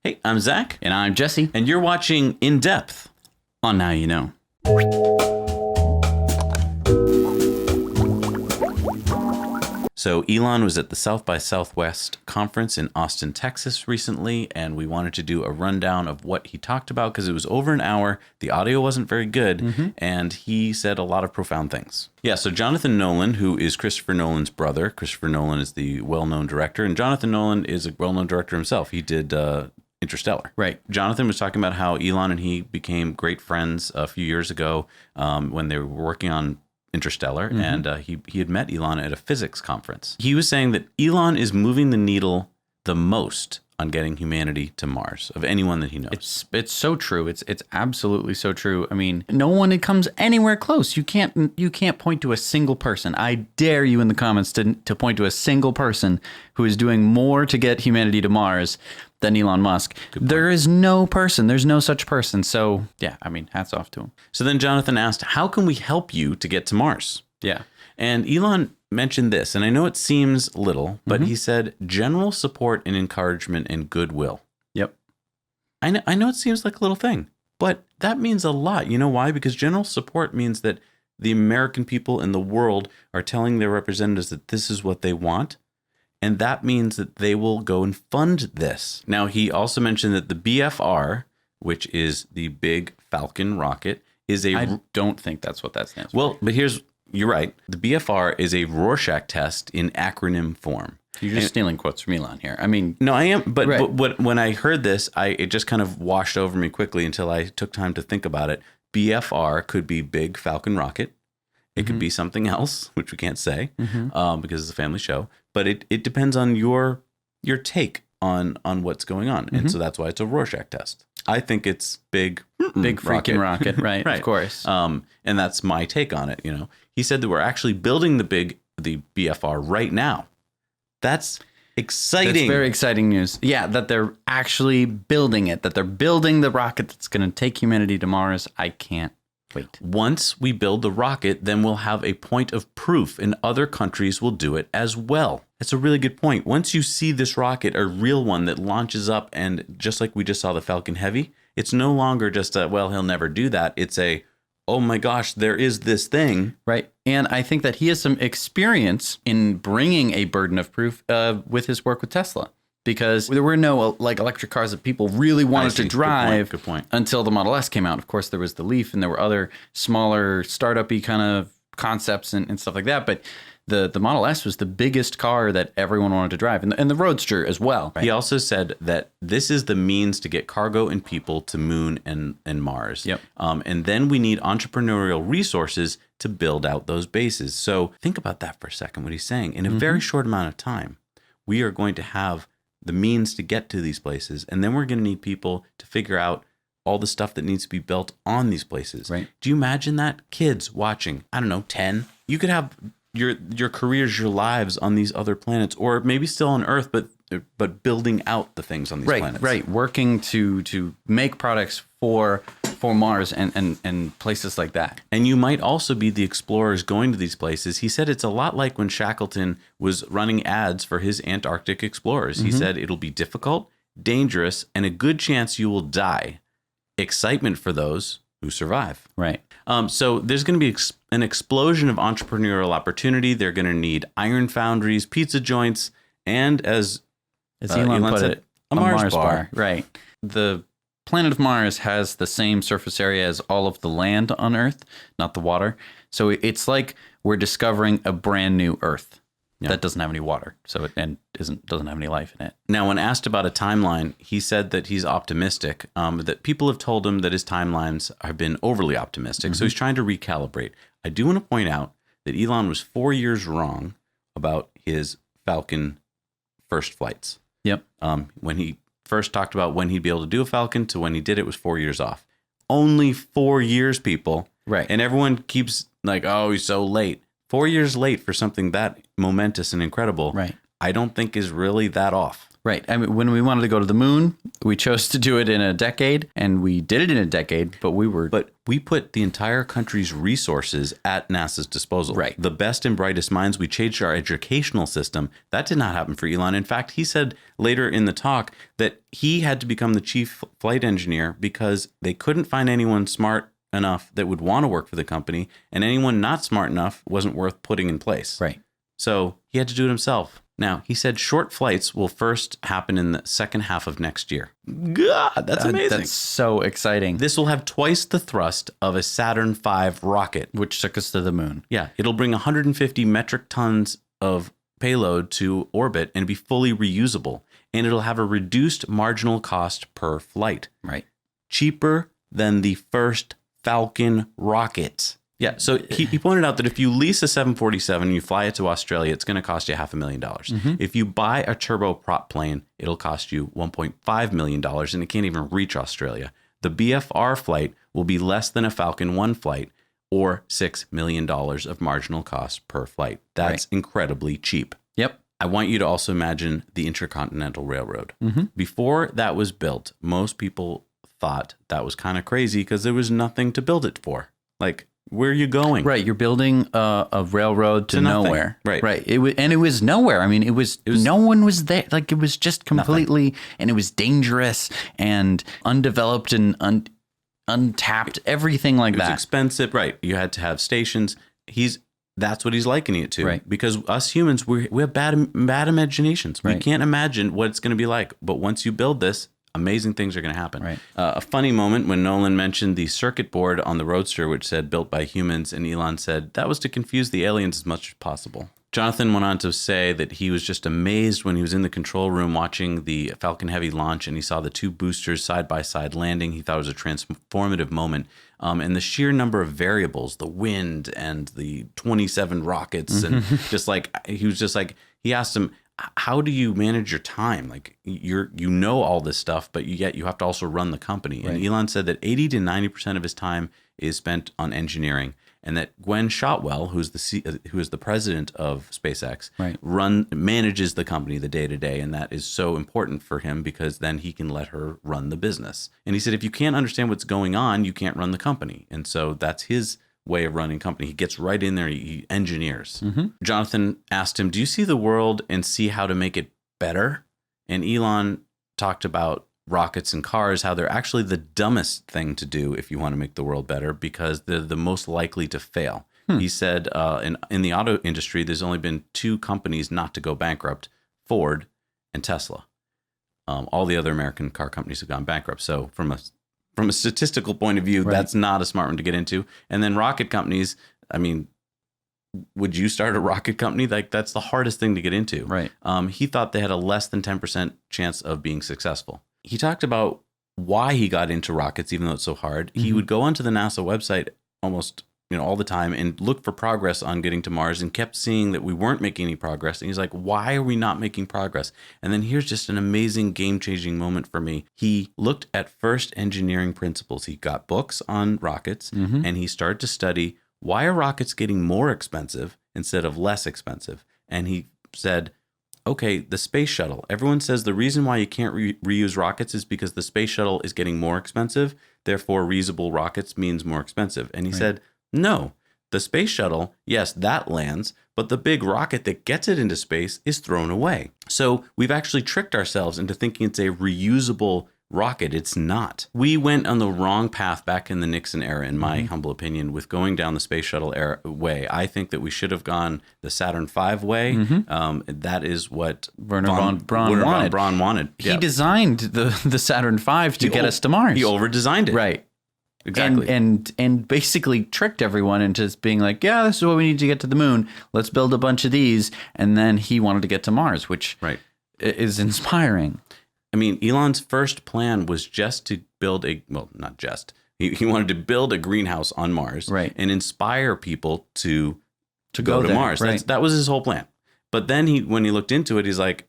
Hey, I'm Zach. And I'm Jesse. And you're watching In Depth On Now You Know. So Elon was at the South by Southwest conference in Austin, Texas recently, and we wanted to do a rundown of what he talked about because it was over an hour. The audio wasn't very good, and he said a lot of profound things. Yeah, so Jonathan Nolan, who is Christopher Nolan's brother. Christopher Nolan is the well-known director, and Jonathan Nolan is a well-known director himself. He did Interstellar. Right. Jonathan was talking about how Elon and he became great friends a few years ago when they were working on Interstellar, and he had met Elon at a physics conference. He was saying that Elon is moving the needle the most on getting humanity to Mars of anyone that he knows. It's so true. It's absolutely so true. I mean, no one comes anywhere close. You can't point to a single person. I dare you in the comments to point to a single person who is doing more to get humanity to Mars than Elon Musk. There is no person. There's no such person. So yeah, I mean, hats off to him. So then Jonathan asked, how can we help you to get to Mars? Yeah. And Elon mentioned this, and I know it seems little, but he said general support and encouragement and goodwill. Yep. I know it seems like a little thing, but that means a lot. You know why? Because general support means that the American people in the world are telling their representatives that this is what they want. And that means that they will go and fund this. Now, he also mentioned that the BFR, which is the Big Falcon rocket, is a... I don't think that's what that stands for. Well, but you're right. The BFR is a Rorschach test in acronym form. You're just stealing quotes from Elon here. I mean... No, I am. But when I heard this, it just kind of washed over me quickly until I took time to think about it. BFR could be Big Falcon rocket. It could be something else, which we can't say because it's a family show. But it depends on your take on what's going on. And so that's why it's a Rorschach test. I think it's big freaking rocket, right? Of course. And that's my take on it. You know, he said that we're actually building the BFR right now. That's exciting. That's very exciting news. Yeah, that they're actually building it, that they're building the rocket that's going to take humanity to Mars. I can't wait. Once we build the rocket, then we'll have a point of proof, and other countries will do it as well. That's a really good point. Once you see this rocket, a real one that launches up, and just like we just saw the Falcon Heavy, it's no longer just well, he'll never do that. It's oh my gosh, there is this thing. Right. And I think that he has some experience in bringing a burden of proof with his work with Tesla. Because there were no electric cars that people really wanted to drive Good point. Until the Model S came out. Of course, there was the Leaf and there were other smaller startup-y kind of concepts and stuff like that. But the Model S was the biggest car that everyone wanted to drive, and the Roadster as well. Right? He also said that this is the means to get cargo and people to Moon and Mars. Yep. And then we need entrepreneurial resources to build out those bases. So think about that for a second, what he's saying. In a very short amount of time, we are going to have the means to get to these places. And then we're going to need people to figure out all the stuff that needs to be built on these places. Right. Do you imagine that? Kids watching, I don't know, 10. You could have your careers, your lives on these other planets, or maybe still on Earth, but building out the things on these planets. Right. Working to make products for Mars and places like that. And you might also be the explorers going to these places. He said it's a lot like when Shackleton was running ads for his Antarctic explorers. He said it'll be difficult, dangerous, and a good chance you will die. Excitement for those who survive. Right. So there's going to be an explosion of entrepreneurial opportunity. They're going to need iron foundries, pizza joints, and as Elon put said, it, a Mars bar. Right. The planet of Mars has the same surface area as all of the land on Earth, not the water. So it's like we're discovering a brand new Earth that doesn't have any water, so doesn't have any life in it. Now, when asked about a timeline, he said that he's optimistic. That people have told him that his timelines have been overly optimistic, so he's trying to recalibrate. I do want to point out that Elon was 4 years wrong about his Falcon first flights. Yep. When he first talked about when he'd be able to do a Falcon to when he did it was 4 years off. Only 4 years, people. Right. And everyone keeps like, oh, he's so late. 4 years late for something that momentous and incredible. Right. I don't think is really that off. Right. I mean, when we wanted to go to the moon, we chose to do it in a decade, and we did it in a decade, but we put the entire country's resources at NASA's disposal. Right. The best and brightest minds. We changed our educational system. That did not happen for Elon. In fact, he said later in the talk that he had to become the chief flight engineer because they couldn't find anyone smart enough that would want to work for the company, and anyone not smart enough wasn't worth putting in place. Right. So he had to do it himself. Now, he said short flights will first happen in the second half of next year. God, that's amazing. That's so exciting. This will have twice the thrust of a Saturn V rocket. Which took us to the moon. Yeah, it'll bring 150 metric tons of payload to orbit and be fully reusable. And it'll have a reduced marginal cost per flight. Right. Cheaper than the first Falcon rockets. Yeah, so he pointed out that if you lease a 747 and you fly it to Australia, it's going to cost you $500,000. Mm-hmm. If you buy a turboprop plane, it'll cost you $1.5 million, and it can't even reach Australia. The BFR flight will be less than a Falcon 1 flight, or $6 million of marginal cost per flight. That's incredibly cheap. Yep. I want you to also imagine the Intercontinental Railroad. Mm-hmm. Before that was built, most people thought that was kind of crazy because there was nothing to build it for. Like, where are you going? Right, you're building a railroad to nowhere. Right. It was nowhere. I mean, it was no one was there. Like, it was just completely, and it was dangerous and undeveloped and untapped. Everything like that. It was that. Expensive. Right. You had to have stations. That's what he's likening it to. Right. Because us humans, we have bad imaginations. Right. We can't imagine what it's going to be like. But once you build this, amazing things are going to happen. Right. A funny moment when Nolan mentioned the circuit board on the Roadster, which said built by humans, and Elon said that was to confuse the aliens as much as possible. Jonathan went on to say that he was just amazed when he was in the control room watching the Falcon Heavy launch and he saw the two boosters side by side landing. He thought it was a transformative moment. And the sheer number of variables, the wind and the 27 rockets, and he asked him, how do you manage your time? Like, you know all this stuff, but yet you have to also run the company. Right. And Elon said that 80 to 90% of his time is spent on engineering, and that Gwen Shotwell, who is the president of SpaceX, right, manages the company the day to day, and that is so important for him because then he can let her run the business. And he said, if you can't understand what's going on, you can't run the company. And so that's his way of running company. He gets right in there. He engineers. Mm-hmm. Jonathan asked him, do you see the world and see how to make it better? And Elon talked about rockets and cars, how they're actually the dumbest thing to do if you want to make the world better because they're the most likely to fail. He said in the auto industry, there's only been two companies not to go bankrupt, Ford and Tesla. All the other American car companies have gone bankrupt. So from a statistical point of view, right, that's not a smart one to get into. And then rocket companies, I mean, would you start a rocket company? Like, that's the hardest thing to get into. Right. He thought they had a less than 10% chance of being successful. He talked about why he got into rockets, even though it's so hard. Mm-hmm. He would go onto the NASA website almost all the time and look for progress on getting to Mars and kept seeing that we weren't making any progress. And he's like, why are we not making progress? And then here's just an amazing game-changing moment for me. He looked at first engineering principles. He got books on rockets, mm-hmm, and he started to study, why are rockets getting more expensive instead of less expensive? And he said, okay, the space shuttle. Everyone says the reason why you can't reuse rockets is because the space shuttle is getting more expensive. Therefore, reusable rockets means more expensive. And he said, no, the space shuttle, yes, that lands, but the big rocket that gets it into space is thrown away. So we've actually tricked ourselves into thinking it's a reusable rocket. It's not. We went on the wrong path back in the Nixon era, in my humble opinion, with going down the space shuttle era way. I think that we should have gone the Saturn V way. Mm-hmm. That is what Werner von Braun wanted. He designed the Saturn V to get us to Mars. He over-designed it. Right. Exactly. And basically tricked everyone into being like, yeah, this is what we need to get to the moon. Let's build a bunch of these. And then he wanted to get to Mars, which is inspiring. I mean, Elon's first plan was just to build not just. He wanted to build a greenhouse on Mars, right, and inspire people to go to there, Mars. Right. That was his whole plan. But then when he looked into it, he's like,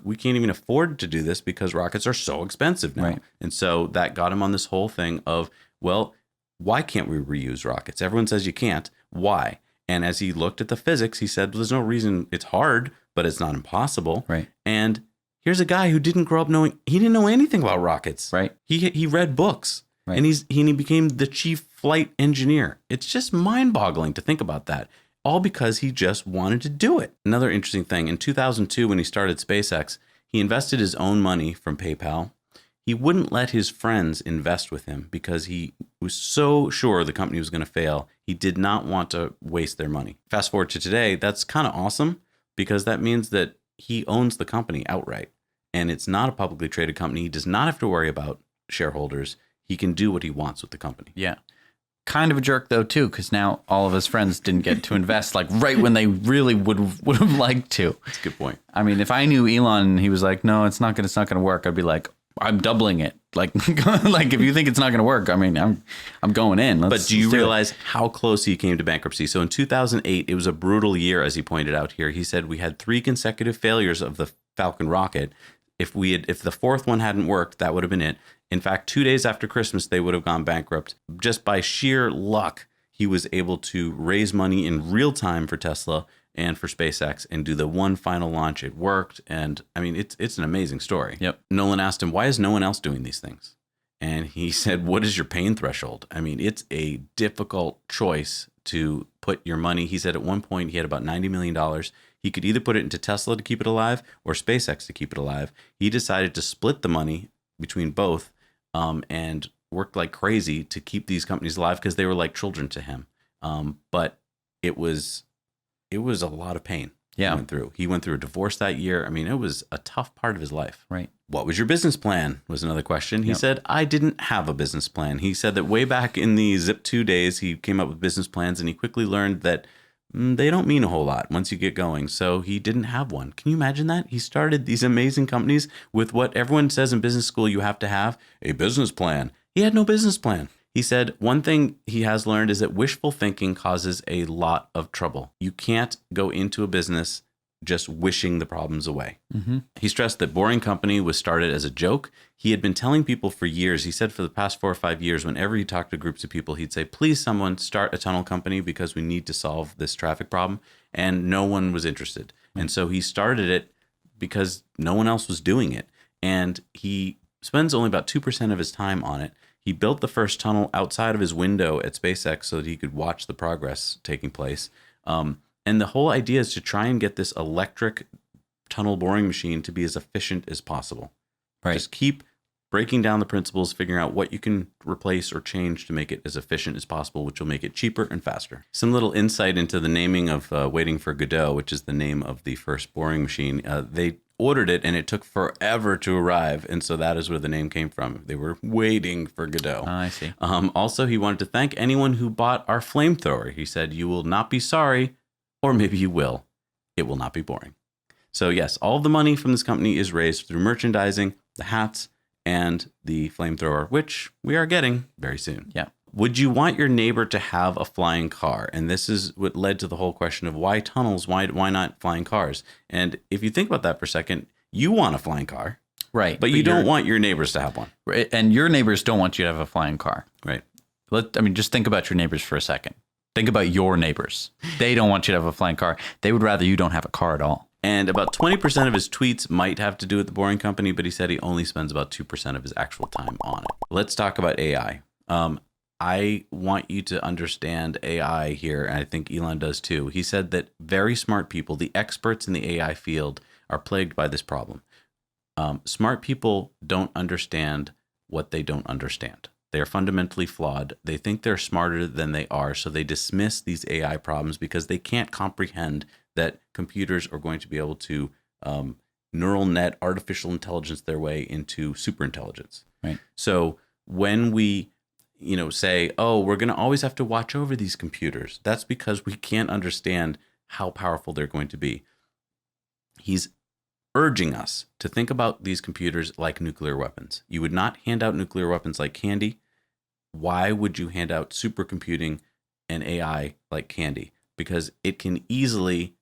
we can't even afford to do this because rockets are so expensive now. Right. And so that got him on this whole thing of, well, why can't we reuse rockets? Everyone says you can't. Why? And as he looked at the physics, he said, well, there's no reason. It's hard, but it's not impossible. Right. And Here's a guy who didn't grow up he didn't know anything about rockets. Right. He read books, Right. and he became the chief flight engineer. It's just mind-boggling to think about that, all because he just wanted to do it. Another interesting thing, in 2002, when he started SpaceX, he invested his own money from PayPal. He wouldn't let his friends invest with him because he was so sure the company was going to fail. He did not want to waste their money. Fast forward to today, that's kind of awesome because that means that he owns the company outright, and it's not a publicly traded company. He does not have to worry about shareholders. He can do what he wants with the company. Yeah. Kind of a jerk though too, because now all of his friends didn't get to invest like right when they really would have liked to. That's a good point. I mean, if I knew Elon and he was like, no, it's not gonna work, I'd be like, I'm doubling it. Like, like if you think it's not gonna work, I mean, I'm going in. But do you realize how close he came to bankruptcy? So in 2008, it was a brutal year, as he pointed out here. He said we had 3 consecutive failures of the Falcon rocket. If the fourth one hadn't worked, that would have been it. In fact, 2 days after Christmas, they would have gone bankrupt. Just by sheer luck, he was able to raise money in real time for Tesla and for SpaceX and do the one final launch. It worked. And I mean, it's an amazing story. Yep. Nolan asked him, why is no one else doing these things? And he said, what is your pain threshold? I mean, it's a difficult choice to put your money. He said at one point he had about $90 million. He could either put it into Tesla to keep it alive or SpaceX to keep it alive. He decided to split the money between both and worked like crazy to keep these companies alive because they were like children to him. But it was a lot of pain. Yeah. He went through a divorce that year. I mean, it was a tough part of his life. Right. What was your business plan? Was another question. He said, I didn't have a business plan. He said that way back in the Zip2 days, he came up with business plans and he quickly learned that they don't mean a whole lot once you get going. So he didn't have one. Can you imagine that? He started these amazing companies with what everyone says in business school you have to have, a business plan. He had no business plan. He said one thing he has learned is that wishful thinking causes a lot of trouble. You can't go into a business just wishing the problems away. Mm-hmm. He stressed that Boring Company was started as a joke. He had been telling people for years, he said for the past 4 or 5 years, whenever he talked to groups of people, he'd say, please someone start a tunnel company because we need to solve this traffic problem. And no one was interested. Mm-hmm. And so he started it because no one else was doing it. And he spends only about 2% of his time on it. He built the first tunnel outside of his window at SpaceX so that he could watch the progress taking place. And the whole idea is to try and get this electric tunnel boring machine to be as efficient as possible. Right. Just keep breaking down the principles, figuring out what you can replace or change to make it as efficient as possible, which will make it cheaper and faster. Some little insight into the naming of Waiting for Godot, which is the name of the first boring machine. They ordered it and it took forever to arrive. And so that is where the name came from. They were waiting for Godot. I see. Also, he wanted to thank anyone who bought our flamethrower. He said, you will not be sorry. Or maybe you will. It will not be boring. So yes, all the money from this company is raised through merchandising, the hats, and the flamethrower, which we are getting very soon. Yeah. Would you want your neighbor to have a flying car? And this is what led to the whole question of why tunnels, why not flying cars? And if you think about that for a second, you want a flying car. Right. But you don't want your neighbors to have one. Right. And your neighbors don't want you to have a flying car. Right. Just think about your neighbors for a second. Think about your neighbors. They don't want you to have a flying car. They would rather you don't have a car at all. And about 20% of his tweets might have to do with the Boring Company, but he said he only spends about 2% of his actual time on it. Let's talk about AI. I want you to understand AI here, and I think Elon does too. He said that very smart people, the experts in the AI field, are plagued by this problem. Smart people don't understand what they don't understand. They are fundamentally flawed. They think they're smarter than they are, so they dismiss these AI problems because they can't comprehend that computers are going to be able to neural net artificial intelligence their way into superintelligence. Right. So when we say, oh, we're going to always have to watch over these computers, that's because we can't understand how powerful they're going to be. He's urging us to think about these computers like nuclear weapons. You would not hand out nuclear weapons like candy. Why would you hand out supercomputing and AI like candy? Because it can easily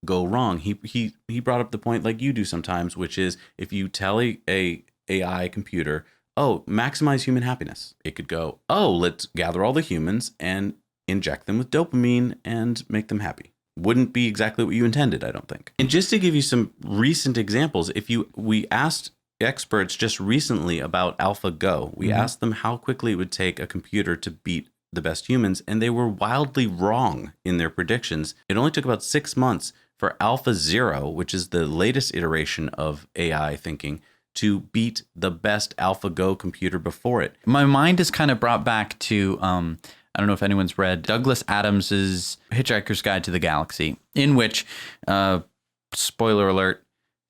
go wrong. He brought up the point like you do sometimes, which is if you tell a AI computer, oh, maximize human happiness, it could go, oh, let's gather all the humans and inject them with dopamine and make them happy. wouldn't be exactly what you intended, I don't think. And just to give you some recent examples, we asked experts just recently about AlphaGo. We asked them how quickly it would take a computer to beat the best humans, and they were wildly wrong in their predictions. It only took about 6 months for AlphaZero, which is the latest iteration of AI thinking, to beat the best AlphaGo computer before it. My mind is kind of brought back to, I don't know if anyone's read Douglas Adams's Hitchhiker's Guide to the Galaxy, in which, spoiler alert,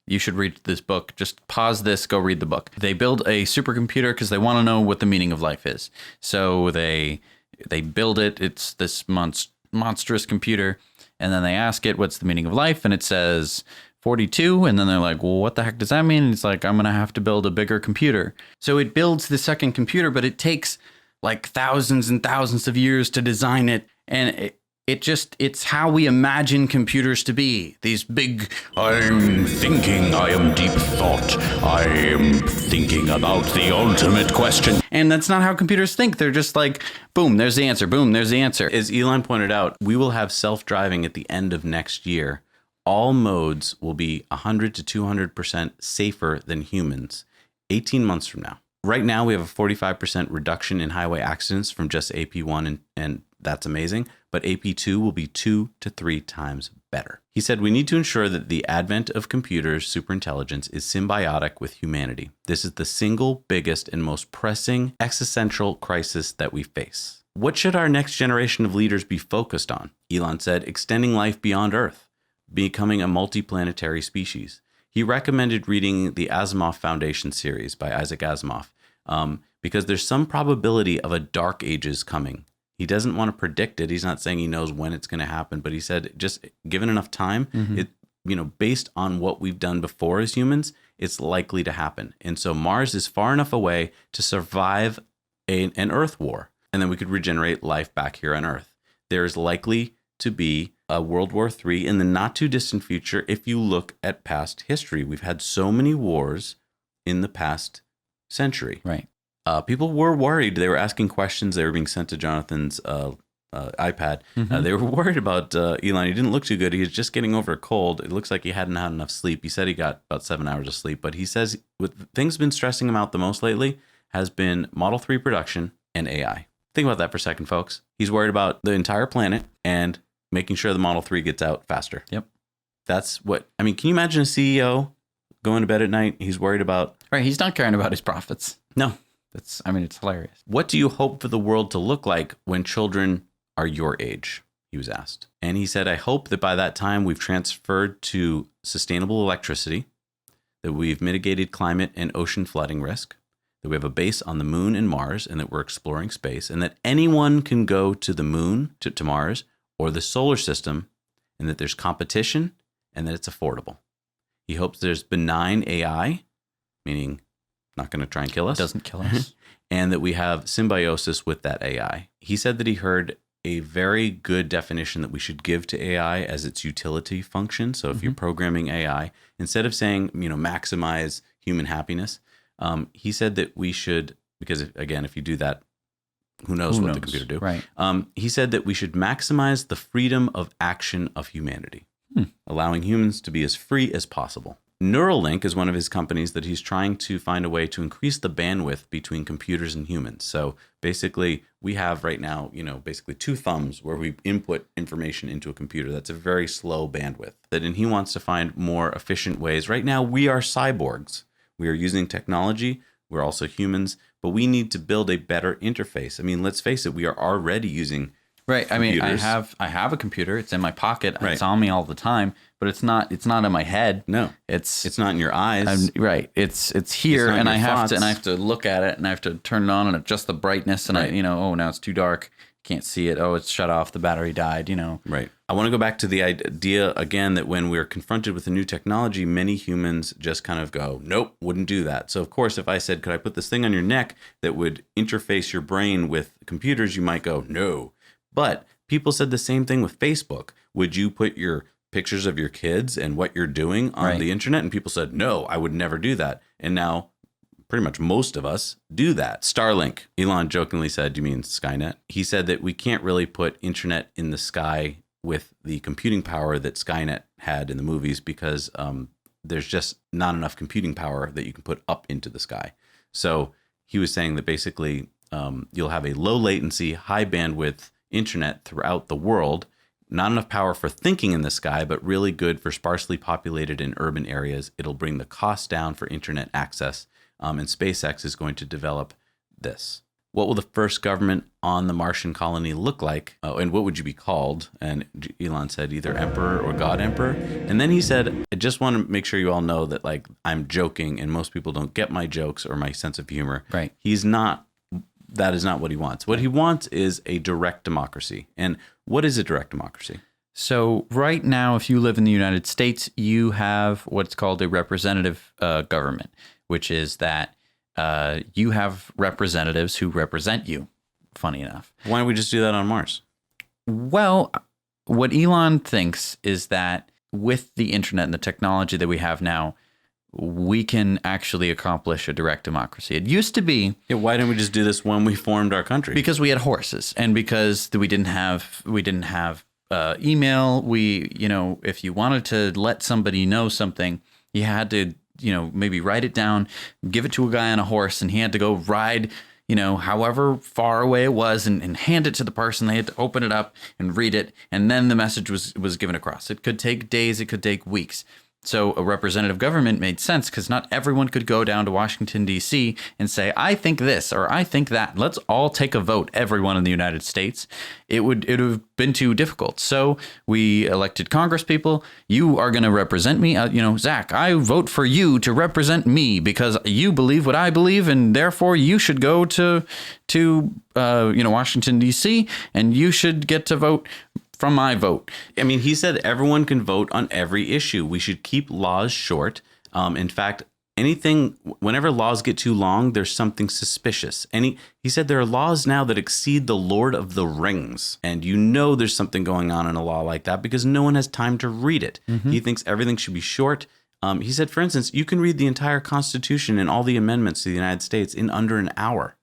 you should read this book. Just pause this, go read the book. They build a supercomputer because they want to know what the meaning of life is. So they build it. It's this monstrous computer. And then they ask it, what's the meaning of life? And it says 42. And then they're like, well, what the heck does that mean? And it's like, I'm going to have to build a bigger computer. So it builds the second computer, but it takes like thousands and thousands of years to design it. And it's how we imagine computers to be. These big, I'm thinking, I am deep thought, I am thinking about the ultimate question. And that's not how computers think. They're just like, boom, there's the answer. Boom, there's the answer. As Elon pointed out, we will have self-driving at the end of next year. All modes will be 100 to 200% safer than humans 18 months from now. Right now, we have a 45% reduction in highway accidents from just AP1, and that's amazing. But AP2 will be 2 to 3 times better. He said, we need to ensure that the advent of computers, superintelligence, is symbiotic with humanity. This is the single biggest and most pressing existential crisis that we face. What should our next generation of leaders be focused on? Elon said, extending life beyond Earth, becoming a multiplanetary species. He recommended reading the Asimov Foundation series by Isaac Asimov because there's some probability of a dark ages coming. He doesn't want to predict it. He's not saying he knows when it's going to happen, but he said just given enough time, based on what we've done before as humans, it's likely to happen. And so Mars is far enough away to survive an Earth war, and then we could regenerate life back here on Earth. There's likely to be a World War III in the not too distant future. If you look at past history, we've had so many wars in the past century. Right. People were worried. They were asking questions. They were being sent to Jonathan's iPad. They were worried about Elon. He didn't look too good. He was just getting over a cold. It looks like he hadn't had enough sleep. He said he got about 7 hours of sleep, but he says with things been stressing him out the most lately has been Model 3 production and AI. Think about that for a second, folks. He's worried about the entire planet and making sure the Model 3 gets out faster. Yep. That's what, I mean, can you imagine a CEO going to bed at night? He's worried about... Right, he's not caring about his profits. No. It's hilarious. What do you hope for the world to look like when children are your age? He was asked. And he said, I hope that by that time we've transferred to sustainable electricity, that we've mitigated climate and ocean flooding risk, that we have a base on the moon and Mars, and that we're exploring space, and that anyone can go to the moon, to Mars, or the solar system, and that there's competition, and that it's affordable. He hopes there's benign AI, meaning not going to try and kill us. Doesn't kill us. And that we have symbiosis with that AI. He said that he heard a very good definition that we should give to AI as its utility function. So if you're programming AI, instead of saying, maximize human happiness, he said that we should, because if you do that, who knows what the computer do? Right. He said that we should maximize the freedom of action of humanity, allowing humans to be as free as possible. Neuralink is one of his companies that he's trying to find a way to increase the bandwidth between computers and humans. So basically, we have right now, basically 2 thumbs where we input information into a computer. That's a very slow bandwidth. And he wants to find more efficient ways. Right now, we are cyborgs. We are using technology. We're also humans, but we need to build a better interface. I mean, let's face it, we are already using Right. I mean, computers. I have a computer. It's in my pocket. Right. It's on me all the time, but it's not in my head. No, it's not in your eyes. Right. It's here, not in and your I have to look at it, and I have to turn it on and adjust the brightness, and Right. now it's too dark. Can't see it. Oh, it's shut off. The battery died. Right. I want to go back to the idea again that when we're confronted with a new technology, many humans just kind of go, nope, wouldn't do that. So of course, if I said, could I put this thing on your neck that would interface your brain with computers, you might go, no. But people said the same thing with Facebook. Would you put your pictures of your kids and what you're doing on Right. the internet? And people said, no, I would never do that. And now pretty much most of us do that. Starlink, Elon jokingly said, do you mean Skynet? He said that we can't really put internet in the sky with the computing power that Skynet had in the movies because there's just not enough computing power that you can put up into the sky. So he was saying that basically you'll have a low latency, high bandwidth internet throughout the world, not enough power for thinking in the sky, but really good for sparsely populated and urban areas. It'll bring the cost down for internet access. And SpaceX is going to develop this. What will the first government on the Martian colony look like? And what would you be called? And Elon said either emperor or god emperor. And then he said, I just want to make sure you all know that like I'm joking and most people don't get my jokes or my sense of humor. Right. That is not what he wants. What he wants is a direct democracy. And what is a direct democracy? So right now, if you live in the United States, you have what's called a representative government, which is that you have representatives who represent you, funny enough. Why don't we just do that on Mars? Well, what Elon thinks is that with the internet and the technology that we have now, we can actually accomplish a direct democracy. It used to be... Yeah, why didn't we just do this when we formed our country? Because we had horses and because we didn't have email. If you wanted to let somebody know something, you had to, maybe write it down, give it to a guy on a horse, and he had to go ride, however far away it was and hand it to the person. They had to open it up and read it. And then the message was given across. It could take days. It could take weeks. So a representative government made sense because not everyone could go down to Washington, D.C. and say, I think this or I think that. Let's all take a vote, everyone in the United States. It would have been too difficult. So we elected Congress people. You are going to represent me. Zach, I vote for you to represent me because you believe what I believe. And therefore, you should go to Washington, D.C. and you should get to vote from my vote. I mean, he said everyone can vote on every issue. We should keep laws short. In fact, whenever laws get too long, there's something suspicious. And he said there are laws now that exceed the Lord of the Rings. And there's something going on in a law like that because no one has time to read it. Mm-hmm. He thinks everything should be short. He said, for instance, you can read the entire Constitution and all the amendments to the United States in under an hour.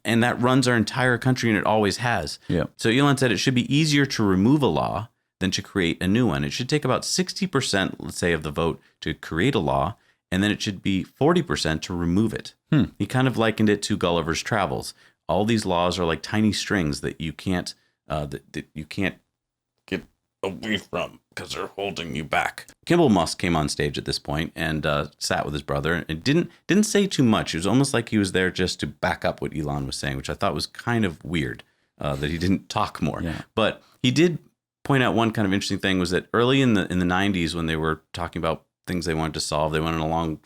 And that runs our entire country, and it always has. Yeah. So Elon said it should be easier to remove a law than to create a new one. It should take about 60%, let's say, of the vote to create a law, and then it should be 40% to remove it. He kind of likened it to Gulliver's Travels. All these laws are like tiny strings that you can't get away from because they're holding you back. Kimball Musk came on stage at this point and sat with his brother and didn't say too much. It was almost like he was there just to back up what Elon was saying, which I thought was kind of weird that he didn't talk more. Yeah. But he did point out one kind of interesting thing was that early in the 90s when they were talking about things they wanted to solve, they went on a long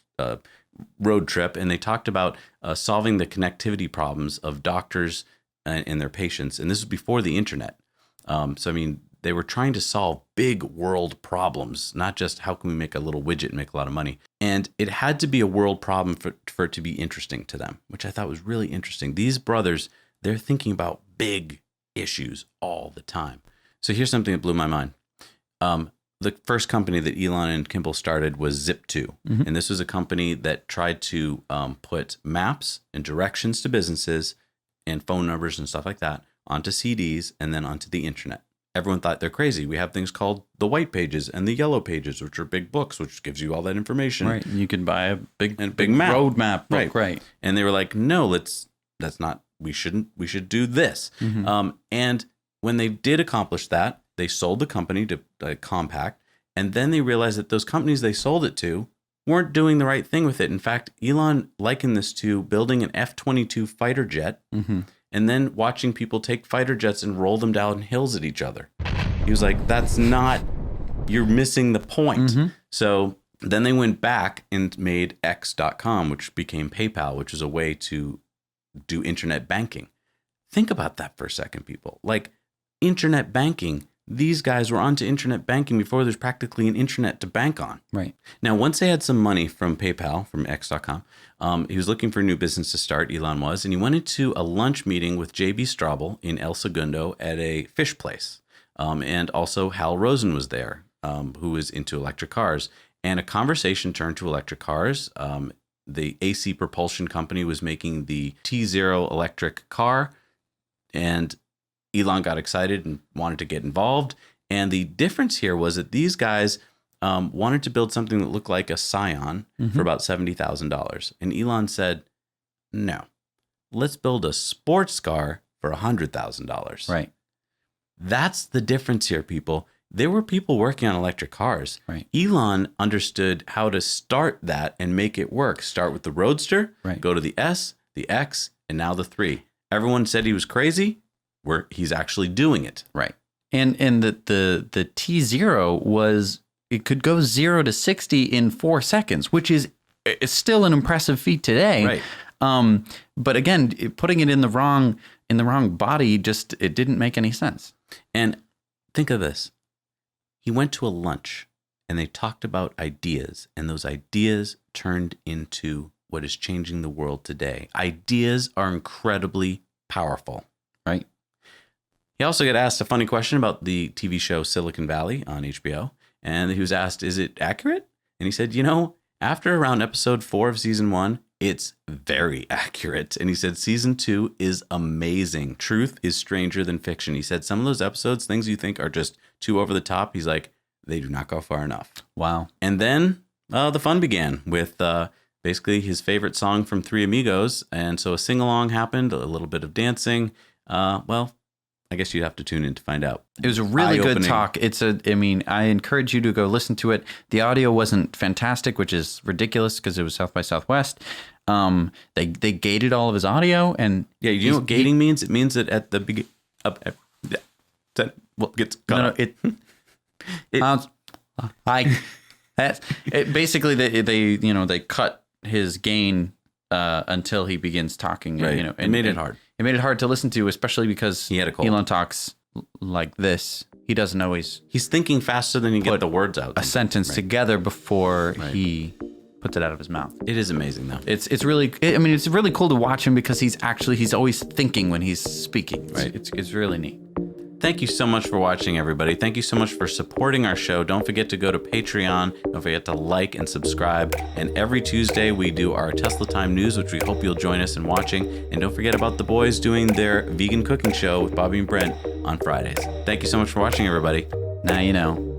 road trip and they talked about solving the connectivity problems of doctors and their patients. And this was before the internet. They were trying to solve big world problems, not just how can we make a little widget and make a lot of money. And it had to be a world problem for it to be interesting to them, which I thought was really interesting. These brothers, they're thinking about big issues all the time. So here's something that blew my mind. The first company that Elon and Kimball started was Zip2. Mm-hmm. And this was a company that tried to put maps and directions to businesses and phone numbers and stuff like that onto CDs and then onto the internet. Everyone thought they're crazy. We have things called the white pages and the yellow pages, which are big books, which gives you all that information. Right. You can buy a big map. Road map book. Right. And they were like, no, we should do this. Mm-hmm. And when they did accomplish that, they sold the company to Compaq. And then they realized that those companies they sold it to weren't doing the right thing with it. In fact, Elon likened this to building an F-22 fighter jet. Mm-hmm. And then watching people take fighter jets and roll them down hills at each other. He was like, you're missing the point. Mm-hmm. So then they went back and made X.com, which became PayPal, which is a way to do internet banking. Think about that for a second, people. Like internet banking, these guys were onto internet banking before there's practically an internet to bank on. Right. Now, once they had some money from PayPal, from X.com, he was looking for a new business to start, Elon was, and he went into a lunch meeting with J.B. Straubel in El Segundo at a fish place. And also Hal Rosen was there, who was into electric cars. And a conversation turned to electric cars. The AC Propulsion Company was making the T0 electric car, and Elon got excited and wanted to get involved. And the difference here was that these guys wanted to build something that looked like a Scion for about $70,000. And Elon said, no, let's build a sports car for $100,000. Right. That's the difference here, people. There were people working on electric cars. Right. Elon understood how to start that and make it work. Start with the Roadster, go to the S, the X, and now the 3. Everyone said he was crazy. He's actually doing it. Right. And the T0 was, it could go 0 to 60 in 4 seconds, which is still an impressive feat today. Right. But again, putting it in the wrong body, just, it didn't make any sense. And think of this. He went to a lunch and they talked about ideas, and those ideas turned into what is changing the world today. Ideas are incredibly powerful. Right. He also got asked a funny question about the TV show Silicon Valley on HBO. And he was asked, is it accurate? And he said, after around episode 4 of season 1, it's very accurate. And he said, season 2 is amazing. Truth is stranger than fiction. He said, some of those episodes, things you think are just too over the top, he's like, they do not go far enough. Wow. And then the fun began with basically his favorite song from Three Amigos. And so a sing-along happened, a little bit of dancing. Well, I guess you'd have to tune in to find out. It was a really good talk. I encourage you to go listen to it. The audio wasn't fantastic, which is ridiculous because it was South by Southwest. They gated all of his audio, and yeah, you know what gating means? It means that at the beginning, gets cut. Basically they cut his gain until he begins talking. Right. And it made it hard. It made it hard to listen to, especially because he had a cold. Elon talks like this. He doesn't always. He's thinking faster than you get the words out. A sentence together before he puts it out of his mouth. It is amazing, though. It's really. It's really cool to watch him because he's always thinking when he's speaking. Right. It's really neat. Thank you so much for watching, everybody. Thank you so much for supporting our show. Don't forget to go to Patreon. Don't forget to like and subscribe. And every Tuesday, we do our Tesla Time News, which we hope you'll join us in watching. And don't forget about the boys doing their vegan cooking show with Bobby and Brent on Fridays. Thank you so much for watching, everybody. Now you know.